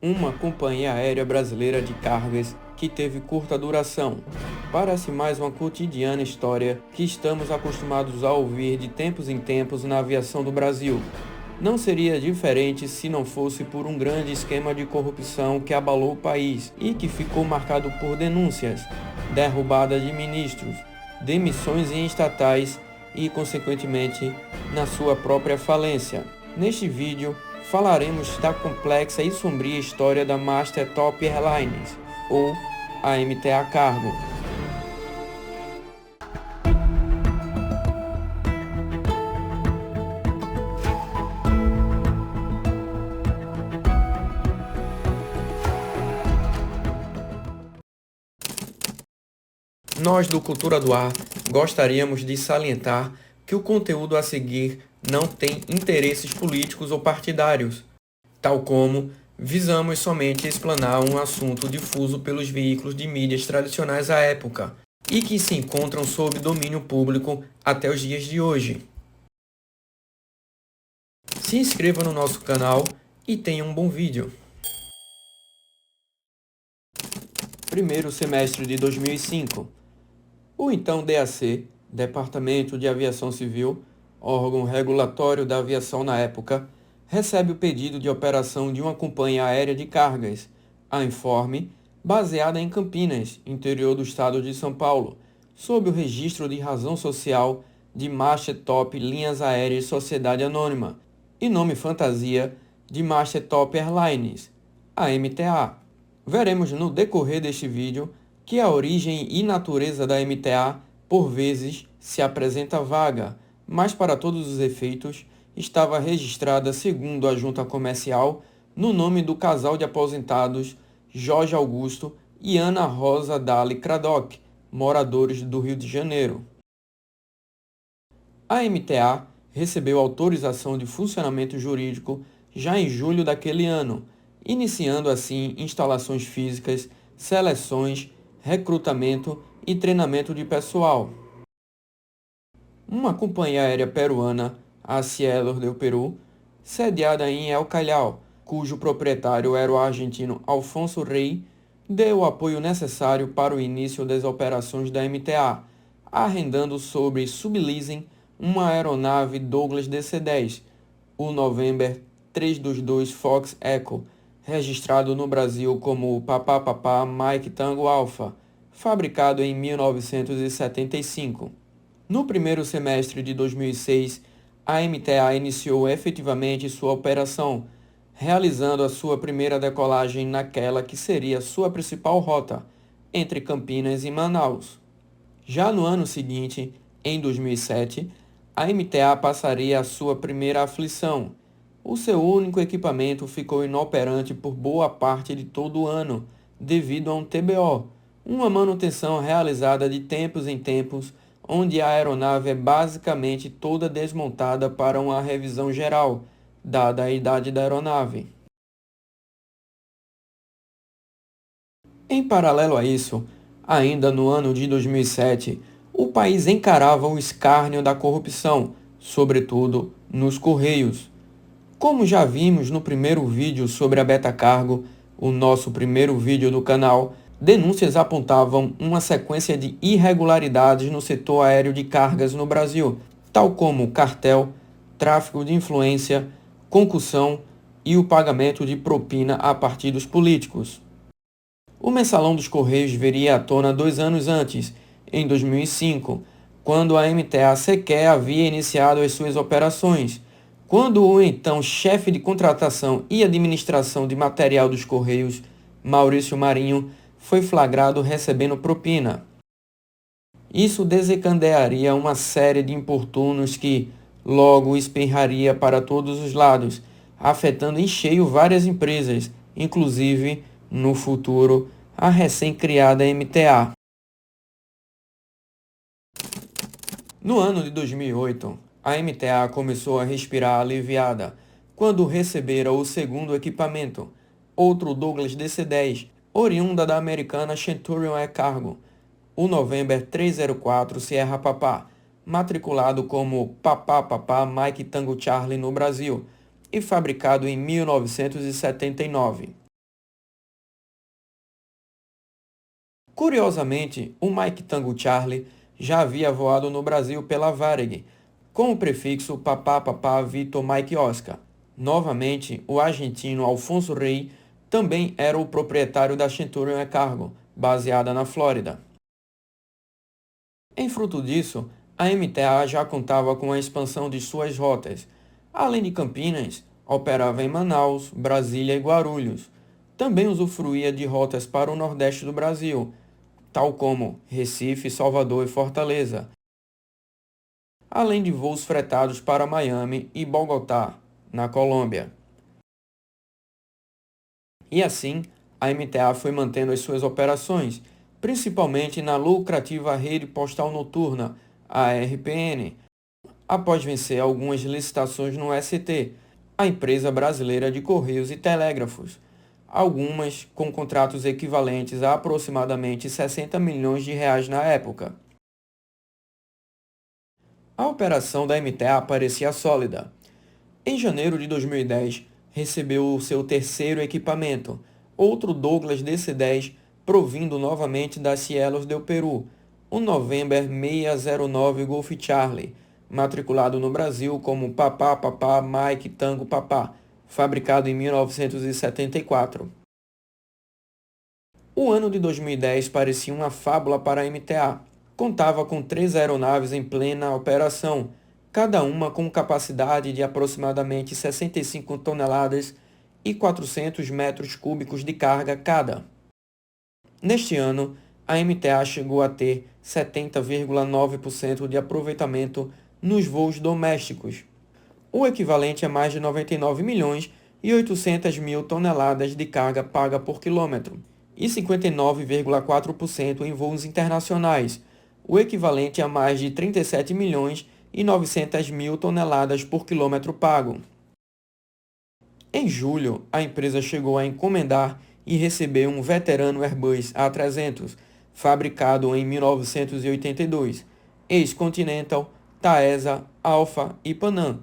Uma companhia aérea brasileira de cargas que teve curta duração. Parece mais uma cotidiana história que estamos acostumados a ouvir de tempos em tempos na aviação do Brasil. Não seria diferente se não fosse por um grande esquema de corrupção que abalou o país e que ficou marcado por denúncias, derrubada de ministros, demissões em estatais e, consequentemente, na sua própria falência. Neste vídeo, falaremos da complexa e sombria história da Master Top Airlines, ou AMTA Cargo. Nós do Cultura do Ar gostaríamos de salientar que o conteúdo a seguir não tem interesses políticos ou partidários, tal como visamos somente explanar um assunto difuso pelos veículos de mídias tradicionais à época e que se encontram sob domínio público até os dias de hoje. Se inscreva no nosso canal e tenha um bom vídeo. Primeiro semestre de 2005. O então DAC, Departamento de Aviação Civil, órgão regulatório da aviação na época, recebe o pedido de operação de uma companhia aérea de cargas, a Informe, baseada em Campinas, interior do estado de São Paulo, sob o registro de razão social de Master Top Linhas Aéreas Sociedade Anônima e nome fantasia de Master Top Airlines, AMTA. Veremos no decorrer deste vídeo que a origem e natureza da MTA, por vezes, se apresenta vaga, mas para todos os efeitos, estava registrada segundo a junta comercial no nome do casal de aposentados Jorge Augusto e Ana Rosa Dali Cradock, moradores do Rio de Janeiro. A MTA recebeu autorização de funcionamento jurídico já em julho daquele ano, iniciando assim instalações físicas, seleções, recrutamento e treinamento de pessoal. Uma companhia aérea peruana, a Cielo del Perú, sediada em El Callao, cujo proprietário era o argentino Alfonso Rey, deu o apoio necessário para o início das operações da MTA, arrendando sob subleasing uma aeronave Douglas DC-10, o November 322 Fox Echo, registrado no Brasil como Papá Mike Tango Alpha, fabricado em 1975. No primeiro semestre de 2006, a MTA iniciou efetivamente sua operação, realizando a sua primeira decolagem naquela que seria sua principal rota, entre Campinas e Manaus. Já no ano seguinte, em 2007, a MTA passaria a sua primeira aflição. O seu único equipamento ficou inoperante por boa parte de todo o ano, devido a um TBO, uma manutenção realizada de tempos em tempos, onde a aeronave é basicamente toda desmontada para uma revisão geral, dada a idade da aeronave. Em paralelo a isso, ainda no ano de 2007, o país encarava o escárnio da corrupção, sobretudo nos Correios. Como já vimos no primeiro vídeo sobre a Beta Cargo, o nosso primeiro vídeo do canal, denúncias apontavam uma sequência de irregularidades no setor aéreo de cargas no Brasil, tal como cartel, tráfico de influência, concussão e o pagamento de propina a partidos políticos. O Mensalão dos Correios viria à tona 2 anos antes, em 2005, quando a MTA sequer havia iniciado as suas operações, quando o então chefe de contratação e administração de material dos Correios, Maurício Marinho, foi flagrado recebendo propina. Isso desencadearia uma série de importunos que logo espirraria para todos os lados, afetando em cheio várias empresas, inclusive, no futuro, a recém-criada MTA. No ano de 2008, a MTA começou a respirar aliviada quando recebera o segundo equipamento, outro Douglas DC-10, oriunda da americana Centurion Air Cargo, o November 304 Sierra Papá, matriculado como Papá Mike Tango Charlie no Brasil e fabricado em 1979. Curiosamente, o Mike Tango Charlie já havia voado no Brasil pela Varig, com o prefixo Papá Papá Vitor Mike Oscar. Novamente, o argentino Alfonso Rey também era o proprietário da Centurion Cargo, baseada na Flórida. Em fruto disso, a MTA já contava com a expansão de suas rotas. Além de Campinas, operava em Manaus, Brasília e Guarulhos. Também usufruía de rotas para o Nordeste do Brasil, tal como Recife, Salvador e Fortaleza, além de voos fretados para Miami e Bogotá, na Colômbia. E assim, a MTA foi mantendo as suas operações, principalmente na lucrativa rede postal noturna, a RPN, após vencer algumas licitações no ST, a empresa brasileira de Correios e Telégrafos, algumas com contratos equivalentes a aproximadamente 60 milhões de reais na época. A operação da MTA parecia sólida. Em janeiro de 2010, recebeu o seu terceiro equipamento, outro Douglas DC-10, provindo novamente da Cielos del Peru, o November 609 Golf Charlie, matriculado no Brasil como Papá Papá Mike Tango Papá, fabricado em 1974. O ano de 2010 parecia uma fábula para a MTA. Contava com 3 aeronaves em plena operação, cada uma com capacidade de aproximadamente 65 toneladas e 400 metros cúbicos de carga cada. Neste ano, a MTA chegou a ter 70,9% de aproveitamento nos voos domésticos, o equivalente a mais de 99 milhões e 800 mil toneladas de carga paga por quilômetro, e 59,4% em voos internacionais, o equivalente a mais de 37 milhões e 900 mil toneladas por quilômetro pago. Em julho, a empresa chegou a encomendar e receber um veterano Airbus A300, fabricado em 1982, ex-Continental, Taesa, Alfa e Panam,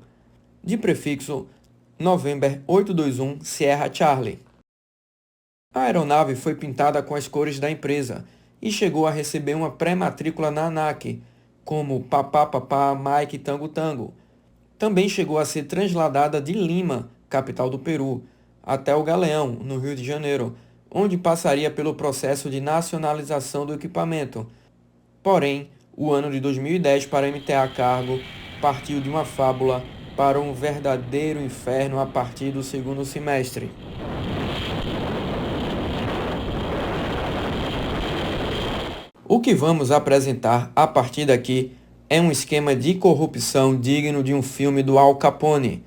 de prefixo November 821 Sierra Charlie. A aeronave foi pintada com as cores da empresa e chegou a receber uma pré-matrícula na ANAC, como Papá Papá Mike Tango Tango. Também chegou a ser transladada de Lima, capital do Peru, até o Galeão, no Rio de Janeiro, onde passaria pelo processo de nacionalização do equipamento. Porém, o ano de 2010 para a MTA Cargo partiu de uma fábula para um verdadeiro inferno a partir do segundo semestre. O que vamos apresentar a partir daqui é um esquema de corrupção digno de um filme do Al Capone.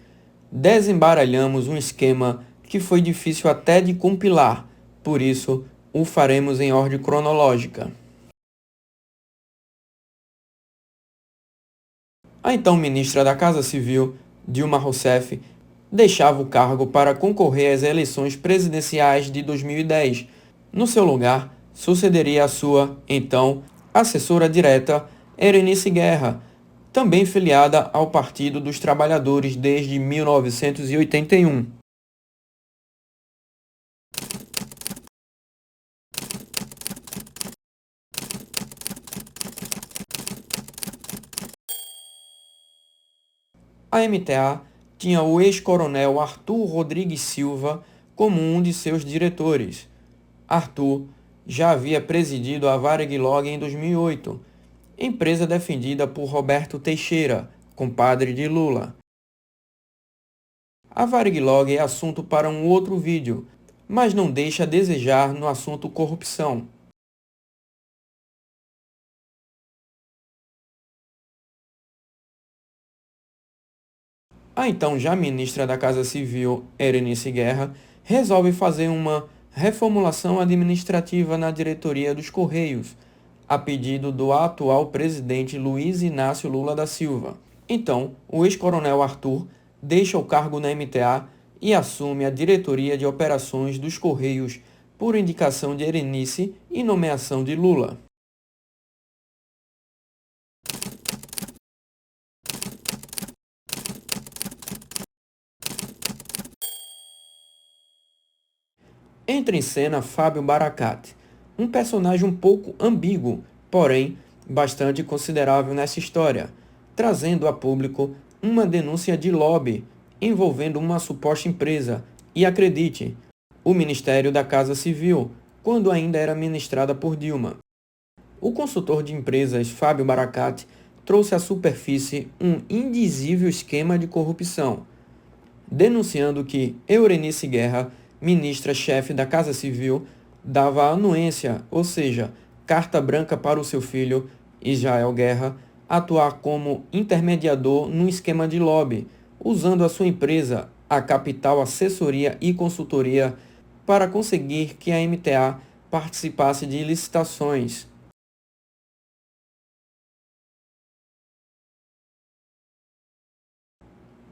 Desembaralhamos um esquema que foi difícil até de compilar, por isso o faremos em ordem cronológica. A então ministra da Casa Civil, Dilma Rousseff, deixava o cargo para concorrer às eleições presidenciais de 2010. No seu lugar, sucederia a sua, então, assessora direta, Erenice Guerra, também filiada ao Partido dos Trabalhadores desde 1981. A MTA tinha o ex-coronel Arthur Rodrigues Silva como um de seus diretores. Arthur já havia presidido a Varig Log em 2008, empresa defendida por Roberto Teixeira, compadre de Lula. A Varig Log é assunto para um outro vídeo, mas não deixa a desejar no assunto corrupção. A então já ministra da Casa Civil, Erenice Guerra, resolve fazer uma reformulação administrativa na diretoria dos Correios, a pedido do atual presidente Luiz Inácio Lula da Silva. Então, o ex-coronel Arthur deixa o cargo na MTA e assume a diretoria de operações dos Correios por indicação de Erenice e nomeação de Lula. Entra em cena Fábio Baracat, um personagem um pouco ambíguo, porém bastante considerável nessa história, trazendo a público uma denúncia de lobby envolvendo uma suposta empresa, e acredite, o Ministério da Casa Civil, quando ainda era ministrada por Dilma. O consultor de empresas Fábio Baracate trouxe à superfície um indizível esquema de corrupção, denunciando que Eurenice Guerra, ministra-chefe da Casa Civil, dava anuência, ou seja, carta branca para o seu filho, Israel Guerra, atuar como intermediador num esquema de lobby, usando a sua empresa, a Capital Assessoria e Consultoria, para conseguir que a MTA participasse de licitações.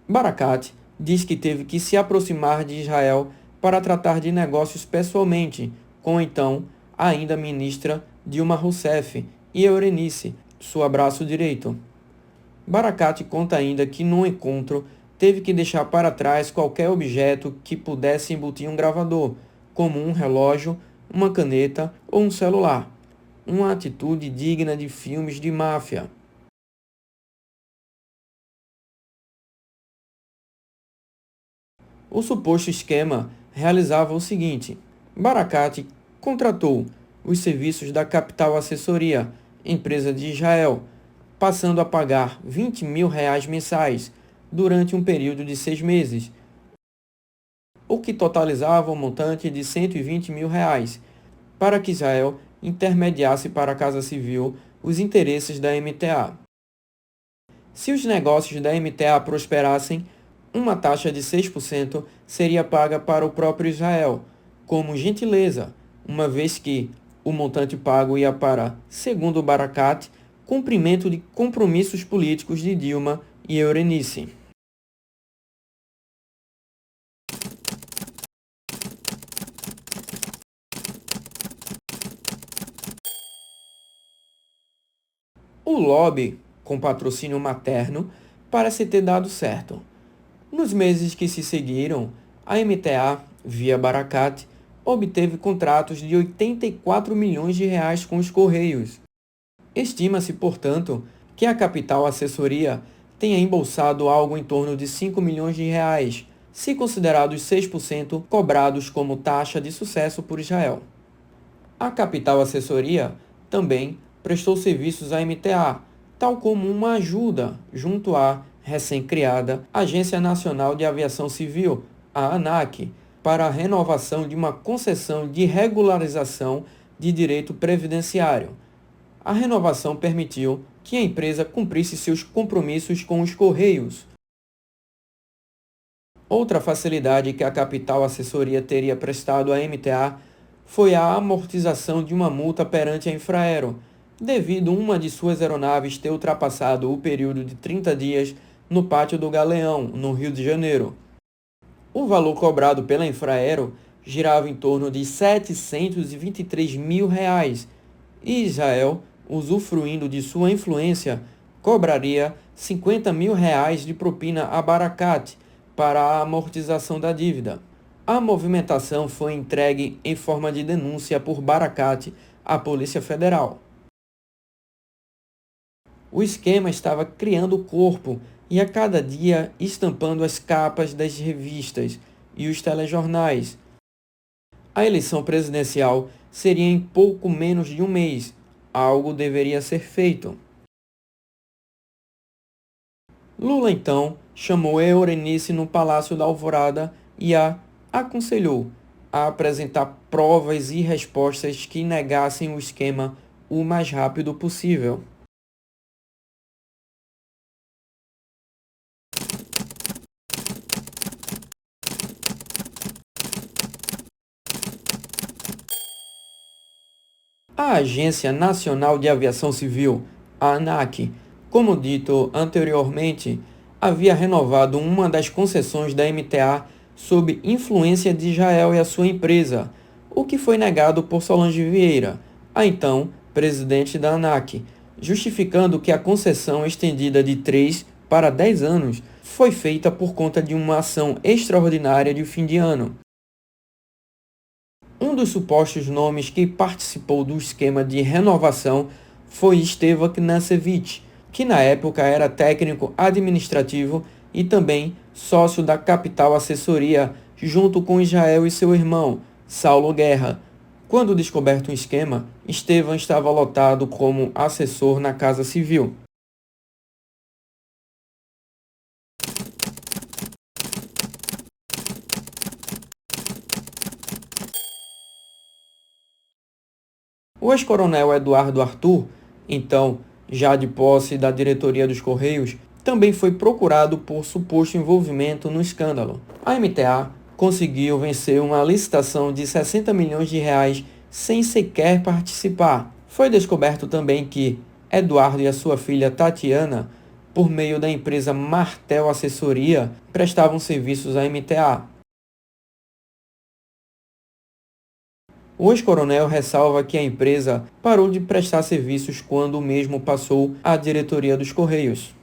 Barakat diz que teve que se aproximar de Israel para tratar de negócios pessoalmente, com então ainda ministra Dilma Rousseff e Eurenice, seu braço direito. Barakat conta ainda que no encontro teve que deixar para trás qualquer objeto que pudesse embutir um gravador, como um relógio, uma caneta ou um celular. Uma atitude digna de filmes de máfia. O suposto esquema realizava o seguinte: Barakat contratou os serviços da Capital Assessoria, empresa de Israel, passando a pagar R$ 20.000 mensais durante um período de 6 meses, o que totalizava um montante de R$ 120.000, para que Israel intermediasse para a Casa Civil os interesses da MTA. Se os negócios da MTA prosperassem, uma taxa de 6% seria paga para o próprio Israel, como gentileza, uma vez que o montante pago ia para, segundo Barakat, cumprimento de compromissos políticos de Dilma e Eurenice. O lobby, com patrocínio materno, parece ter dado certo. Nos meses que se seguiram, a MTA, via Barakat, obteve contratos de R$ 84 milhões com os Correios. Estima-se, portanto, que a Capital Assessoria tenha embolsado algo em torno de R$ 5 milhões, se considerados 6% cobrados como taxa de sucesso por Israel. A Capital Assessoria também prestou serviços à MTA, tal como uma ajuda junto à recém-criada Agência Nacional de Aviação Civil, a ANAC, para a renovação de uma concessão de regularização de direito previdenciário. A renovação permitiu que a empresa cumprisse seus compromissos com os Correios. Outra facilidade que a Capital Assessoria teria prestado à MTA foi a amortização de uma multa perante a Infraero, devido uma de suas aeronaves ter ultrapassado o período de 30 dias no Pátio do Galeão, no Rio de Janeiro. O valor cobrado pela Infraero girava em torno de R$ 723 mil, e Israel, usufruindo de sua influência, cobraria R$ 50 mil de propina a Barakat para a amortização da dívida. A movimentação foi entregue em forma de denúncia por Barakat à Polícia Federal. O esquema estava criando corpo e a cada dia estampando as capas das revistas e os telejornais. A eleição presidencial seria em pouco menos de um mês. Algo deveria ser feito. Lula, então, chamou Eurenice no Palácio da Alvorada e a aconselhou a apresentar provas e respostas que negassem o esquema o mais rápido possível. A Agência Nacional de Aviação Civil, a ANAC, como dito anteriormente, havia renovado uma das concessões da MTA sob influência de Israel e a sua empresa, o que foi negado por Solange Vieira, a então presidente da ANAC, justificando que a concessão estendida de 3 para 10 anos foi feita por conta de uma ação extraordinária de fim de ano. Um dos supostos nomes que participou do esquema de renovação foi Stevan Knažević, que na época era técnico administrativo e também sócio da Capital Assessoria, junto com Israel e seu irmão, Saulo Guerra. Quando descoberto o esquema, Stevan estava lotado como assessor na Casa Civil. O ex-coronel Eduardo Arthur, então já de posse da diretoria dos Correios, também foi procurado por suposto envolvimento no escândalo. A MTA conseguiu vencer uma licitação de 60 milhões de reais sem sequer participar. Foi descoberto também que Eduardo e a sua filha Tatiana, por meio da empresa Martel Assessoria, prestavam serviços à MTA. O ex-coronel ressalva que a empresa parou de prestar serviços quando o mesmo passou à diretoria dos Correios.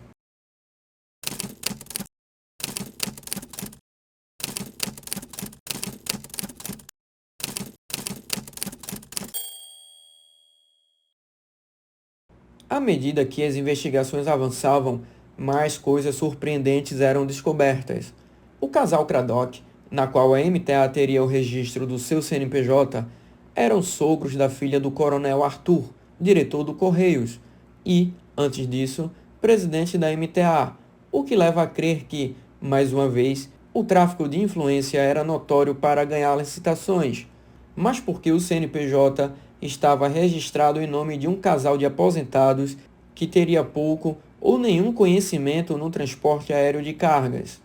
À medida que as investigações avançavam, mais coisas surpreendentes eram descobertas. O casal Cradock, na qual a MTA teria o registro do seu CNPJ, eram sogros da filha do coronel Arthur, diretor do Correios, e, antes disso, presidente da MTA, o que leva a crer que, mais uma vez, o tráfico de influência era notório para ganhar licitações, mas porque o CNPJ estava registrado em nome de um casal de aposentados que teria pouco ou nenhum conhecimento no transporte aéreo de cargas.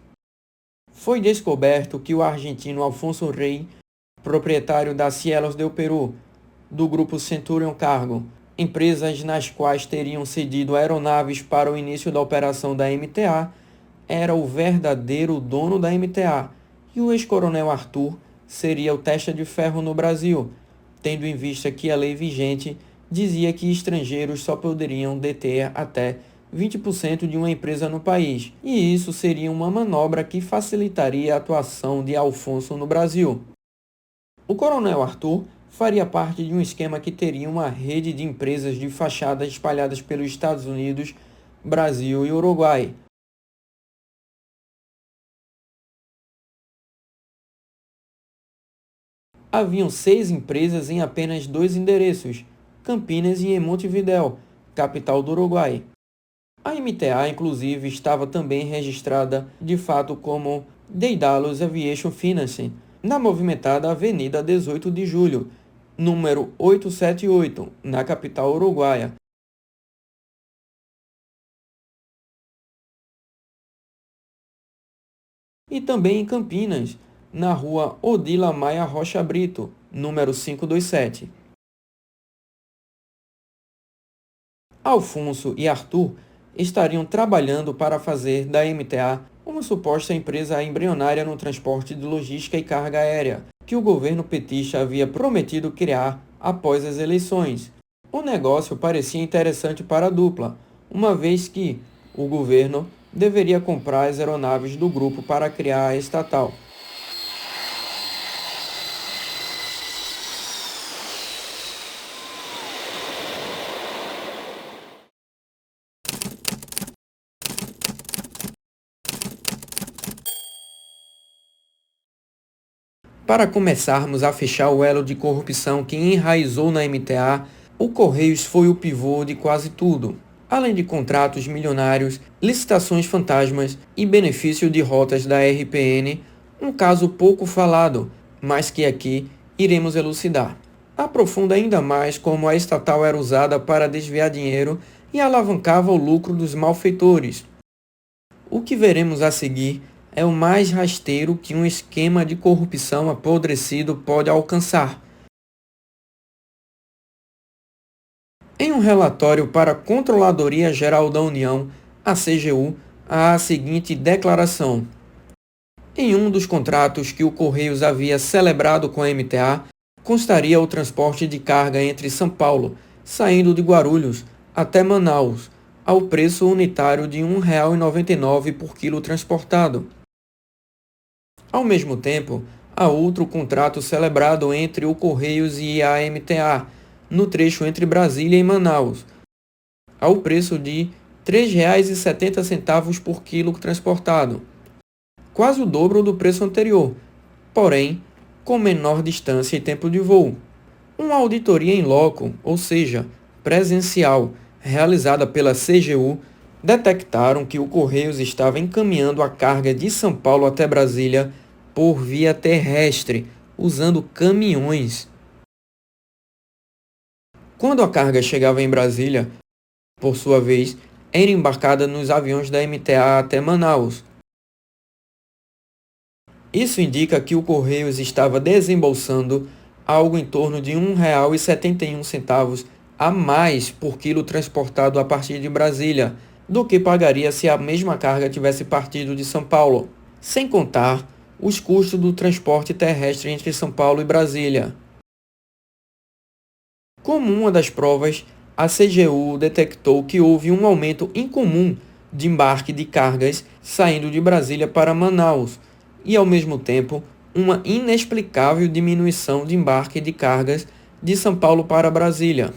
Foi descoberto que o argentino Alfonso Rey, proprietário da Cielos del Perú, do grupo Centurion Cargo, empresas nas quais teriam cedido aeronaves para o início da operação da MTA, era o verdadeiro dono da MTA, e o ex-coronel Arthur seria o testa de ferro no Brasil, tendo em vista que a lei vigente dizia que estrangeiros só poderiam deter até 20% de uma empresa no país, e isso seria uma manobra que facilitaria a atuação de Alfonso no Brasil. O coronel Arthur faria parte de um esquema que teria uma rede de empresas de fachada espalhadas pelos Estados Unidos, Brasil e Uruguai. Haviam 6 empresas em apenas 2 endereços, Campinas e em Montevidéu, capital do Uruguai. A MTA, inclusive, estava também registrada de fato como Daedalus Aviation Finance, na movimentada Avenida 18 de Julho, número 878, na capital uruguaia. E também em Campinas, na rua Odila Maia Rocha Brito, número 527. Alfonso e Arthur estariam trabalhando para fazer da MTA uma suposta empresa embrionária no transporte de logística e carga aérea, que o governo petista havia prometido criar após as eleições. O negócio parecia interessante para a dupla, uma vez que o governo deveria comprar as aeronaves do grupo para criar a estatal. Para começarmos a fechar o elo de corrupção que enraizou na MTA, o Correios foi o pivô de quase tudo. Além de contratos milionários, licitações fantasmas e benefício de rotas da RPN, um caso pouco falado, mas que aqui iremos elucidar. Aprofunda ainda mais como a estatal era usada para desviar dinheiro e alavancava o lucro dos malfeitores. O que veremos a seguir é o mais rasteiro que um esquema de corrupção apodrecido pode alcançar. Em um relatório para a Controladoria Geral da União, a CGU, há a seguinte declaração. Em um dos contratos que o Correios havia celebrado com a MTA, constaria o transporte de carga entre São Paulo, saindo de Guarulhos, até Manaus, ao preço unitário de R$ 1,99 por quilo transportado. Ao mesmo tempo, a outro contrato celebrado entre o Correios e a MTA, no trecho entre Brasília e Manaus, ao preço de R$ 3,70 por quilo transportado, quase o dobro do preço anterior, porém com menor distância e tempo de voo. Uma auditoria em loco, ou seja, presencial, realizada pela CGU, detectaram que o Correios estava encaminhando a carga de São Paulo até Brasília por via terrestre, usando caminhões. Quando a carga chegava em Brasília, por sua vez, era embarcada nos aviões da MTA até Manaus. Isso indica que o Correios estava desembolsando algo em torno de R$ 1,71 a mais por quilo transportado a partir de Brasília, do que pagaria se a mesma carga tivesse partido de São Paulo, sem contar os custos do transporte terrestre entre São Paulo e Brasília. Como uma das provas, a CGU detectou que houve um aumento incomum de embarque de cargas saindo de Brasília para Manaus e, ao mesmo tempo, uma inexplicável diminuição de embarque de cargas de São Paulo para Brasília.